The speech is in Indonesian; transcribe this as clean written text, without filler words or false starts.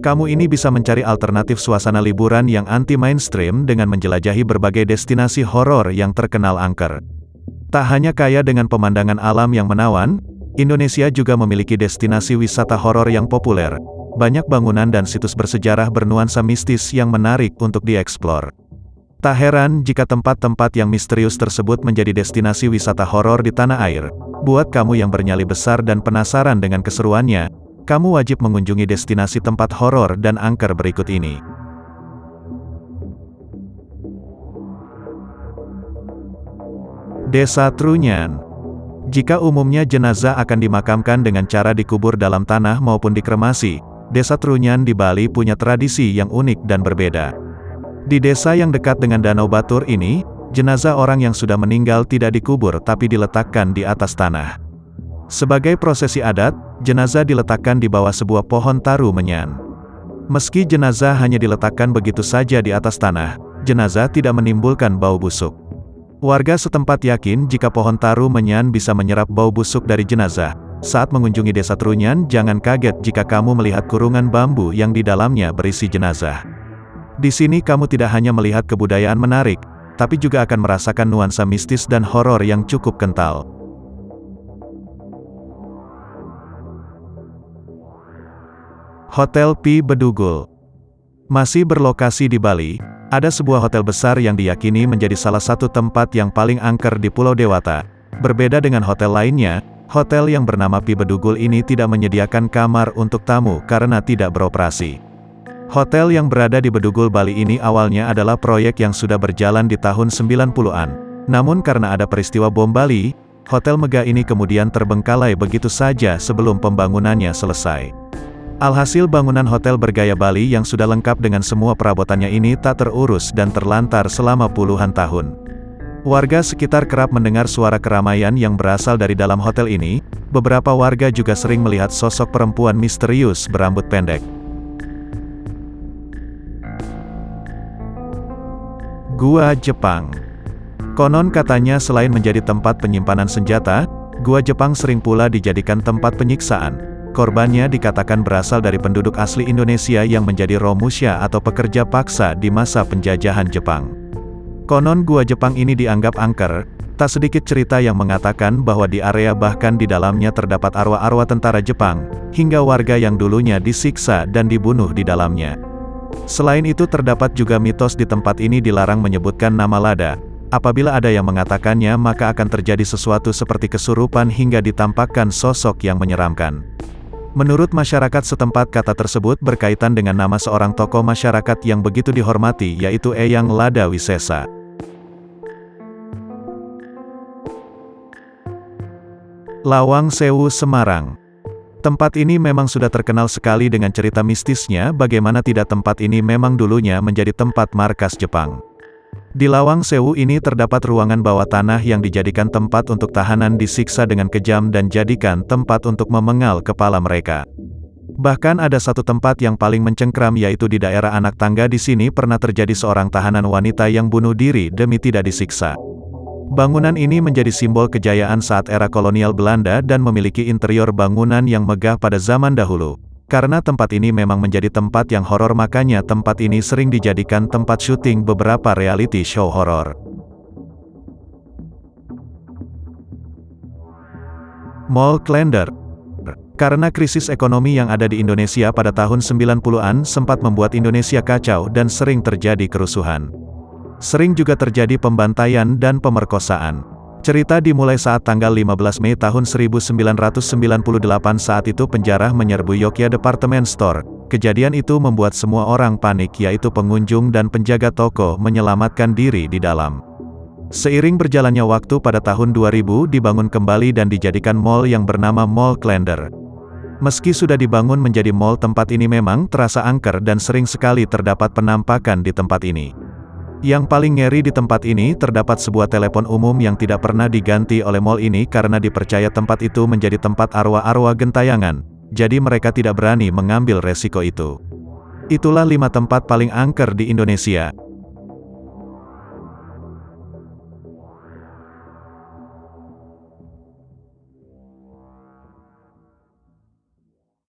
Kamu ini bisa mencari alternatif suasana liburan yang anti-mainstream dengan menjelajahi berbagai destinasi horor yang terkenal angker. Tak hanya kaya dengan pemandangan alam yang menawan, Indonesia juga memiliki destinasi wisata horor yang populer. Banyak bangunan dan situs bersejarah bernuansa mistis yang menarik untuk dieksplor. Tak heran jika tempat-tempat yang misterius tersebut menjadi destinasi wisata horor di tanah air. Buat kamu yang bernyali besar dan penasaran dengan keseruannya, kamu wajib mengunjungi destinasi tempat horor dan angker berikut ini. Desa Trunyan. Jika umumnya jenazah akan dimakamkan dengan cara dikubur dalam tanah maupun dikremasi, Desa Trunyan di Bali punya tradisi yang unik dan berbeda. Di desa yang dekat dengan Danau Batur ini, jenazah orang yang sudah meninggal tidak dikubur tapi diletakkan di atas tanah. Sebagai prosesi adat, jenazah diletakkan di bawah sebuah pohon taru menyan. Meski jenazah hanya diletakkan begitu saja di atas tanah, jenazah tidak menimbulkan bau busuk. Warga setempat yakin jika pohon taru menyan bisa menyerap bau busuk dari jenazah. Saat mengunjungi Desa Trunyan, jangan kaget jika kamu melihat kurungan bambu yang di dalamnya berisi jenazah. Di sini kamu tidak hanya melihat kebudayaan menarik, tapi juga akan merasakan nuansa mistis dan horor yang cukup kental. Hotel Pi Bedugul. Masih berlokasi di Bali, ada sebuah hotel besar yang diyakini menjadi salah satu tempat yang paling angker di Pulau Dewata. Berbeda dengan hotel lainnya, hotel yang bernama Pi Bedugul ini tidak menyediakan kamar untuk tamu karena tidak beroperasi. Hotel yang berada di Bedugul, Bali ini awalnya adalah proyek yang sudah berjalan di tahun 90-an. Namun karena ada peristiwa bom Bali, hotel megah ini kemudian terbengkalai begitu saja sebelum pembangunannya selesai. Alhasil bangunan hotel bergaya Bali yang sudah lengkap dengan semua perabotannya ini tak terurus dan terlantar selama puluhan tahun. Warga sekitar kerap mendengar suara keramaian yang berasal dari dalam hotel ini. Beberapa warga juga sering melihat sosok perempuan misterius berambut pendek. Gua Jepang. Konon katanya selain menjadi tempat penyimpanan senjata, Gua Jepang sering pula dijadikan tempat penyiksaan. Korbannya dikatakan berasal dari penduduk asli Indonesia yang menjadi Romusha atau pekerja paksa di masa penjajahan Jepang. Konon Gua Jepang ini dianggap angker. Tak sedikit cerita yang mengatakan bahwa di area bahkan di dalamnya terdapat arwah-arwah tentara Jepang, hingga warga yang dulunya disiksa dan dibunuh di dalamnya. Selain itu terdapat juga mitos di tempat ini dilarang menyebutkan nama lada. Apabila ada yang mengatakannya maka akan terjadi sesuatu seperti kesurupan hingga ditampakkan sosok yang menyeramkan. Menurut masyarakat setempat kata tersebut berkaitan dengan nama seorang tokoh masyarakat yang begitu dihormati yaitu Eyang Lada Wisesa. Lawang Sewu, Semarang. Tempat ini memang sudah terkenal sekali dengan cerita mistisnya, bagaimana tidak tempat ini memang dulunya menjadi tempat markas Jepang. Di Lawang Sewu ini terdapat ruangan bawah tanah yang dijadikan tempat untuk tahanan disiksa dengan kejam dan jadikan tempat untuk memengal kepala mereka. Bahkan ada satu tempat yang paling mencengkram yaitu di daerah Anak Tangga. Di sini pernah terjadi seorang tahanan wanita yang bunuh diri demi tidak disiksa. Bangunan ini menjadi simbol kejayaan saat era kolonial Belanda dan memiliki interior bangunan yang megah pada zaman dahulu. Karena tempat ini memang menjadi tempat yang horor, makanya tempat ini sering dijadikan tempat syuting beberapa reality show horor. Mall Klender. Karena krisis ekonomi yang ada di Indonesia pada tahun 90-an sempat membuat Indonesia kacau dan sering terjadi kerusuhan. Sering juga terjadi pembantaian dan pemerkosaan. Cerita dimulai saat tanggal 15 Mei tahun 1998 saat itu penjara menyerbu Yogya Department Store. Kejadian itu membuat semua orang panik, yaitu pengunjung dan penjaga toko menyelamatkan diri di dalam. Seiring berjalannya waktu pada tahun 2000 dibangun kembali dan dijadikan mall yang bernama Mall Klender. Meski sudah dibangun menjadi mall, tempat ini memang terasa angker dan sering sekali terdapat penampakan di tempat ini. Yang paling ngeri di tempat ini terdapat sebuah telepon umum yang tidak pernah diganti oleh mall ini karena dipercaya tempat itu menjadi tempat arwah-arwah gentayangan, jadi mereka tidak berani mengambil resiko itu. Itulah 5 tempat paling angker di Indonesia.